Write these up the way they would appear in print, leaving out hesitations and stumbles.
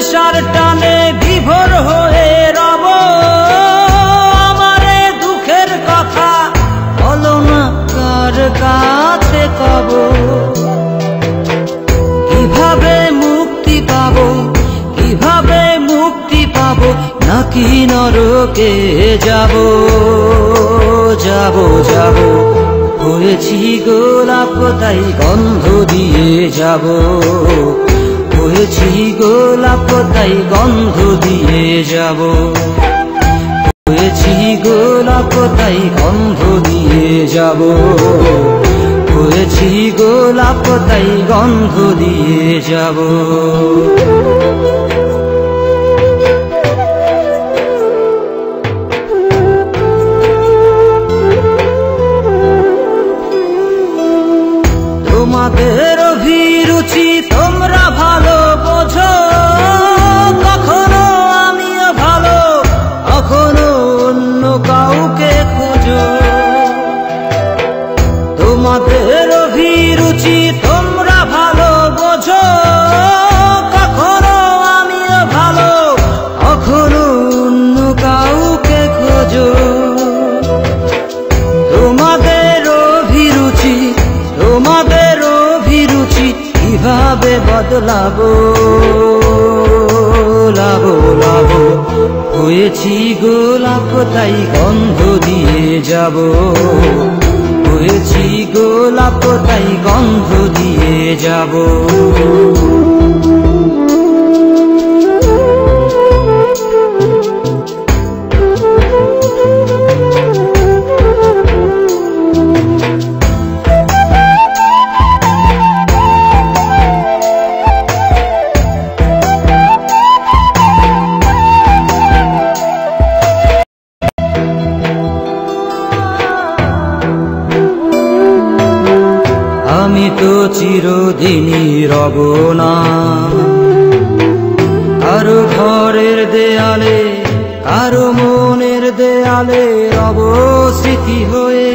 নেশার টানে বিভোর হয়ে রব। আমারে দুঃখের কথা বলো না কার কাছে কব। কিভাবে মুক্তি পাবো, কিভাবে মুক্তি পাবো, নাকি নরকে যাব যাব যাব। হয়েছি গোলাপ তাই গন্ধ দিয়ে যাব, হয়েছি গোলাপ তাই গন্ধ দিয়ে যাব, হয়েছি গোলাপ তাই গন্ধ দিয়ে যাব, হয়েছি গোলাপ তাই গন্ধ দিয়ে যাব। তোমাদের অভিরুচি তোমরা ভালো বোঝো, কখনো আমিও ভালো, কখনো অন্য কাউকে খোঁজো। তোমাদের অভিরুচি তোমরা ভালো বোঝো, কখনো আমিও ভালো, কখনো অন্য কাউকে খোঁজো। তোমাদের অভিরুচি, তোমাদের অভিরুচি কিভাবে বদলাবো লাবো লাবো। হয়েছি গোলাপ তাই গন্ধ দিয়ে যাব, হয়েছি গোলাপ তাই গন্ধ দিয়ে যাব। আমি তো চিরদিনই রব না কারো ঘরের দেয়ালে, কারো মনের দেয়ালে রব স্মৃতি হয়ে।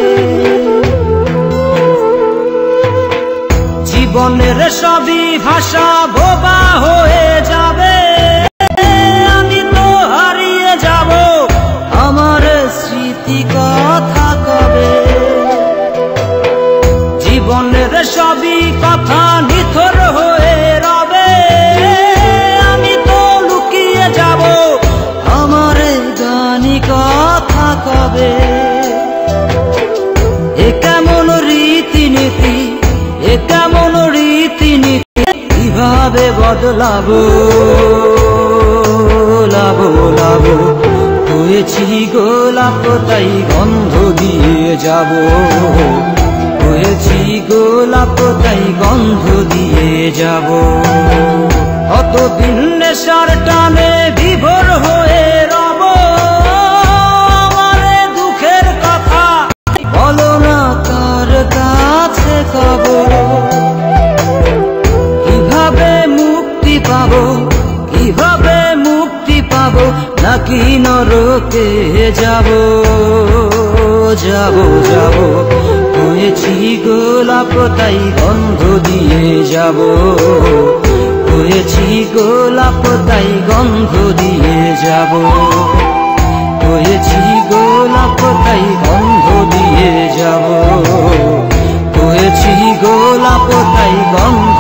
জীবনের সবই ভাষা বোবা হয়ে যাবে, আমি তো হারিয়ে যাব, আমার স্মৃতি কথা কবে। জীবনের সবই কথা নিথর হয়ে রবে, আমি তো লুকিয়ে যাব, আমার গানি কথা কবে। এ কেমন রীতিনীতি, এ কেমন রীতিনীতি, কিভাবে বদলাবো লাবো লাবো। হয়েছি গোলাপ তাই গন্ধ দিয়ে যাব, হয়েছি গোলাপ তাই গন্ধ দিয়ে যাব। কতদিন নেশার টানে বিভোর হয়ে রব। আমারে দুঃখের কথা বলো না কার কাছে কব। কিভাবে মুক্তি পাবো, কিভাবে মুক্তি পাবো, নাকি নরকে যাব যাব যাব। হয়েছি গোলাপ তাই গন্ধ দিয়ে যাব, হয়েছি গোলাপ তাই গন্ধ দিয়ে যাব, হয়েছি গোলাপ তাই গন্ধ দিয়ে যাব, হয়েছি গোলাপ তাই গন্ধ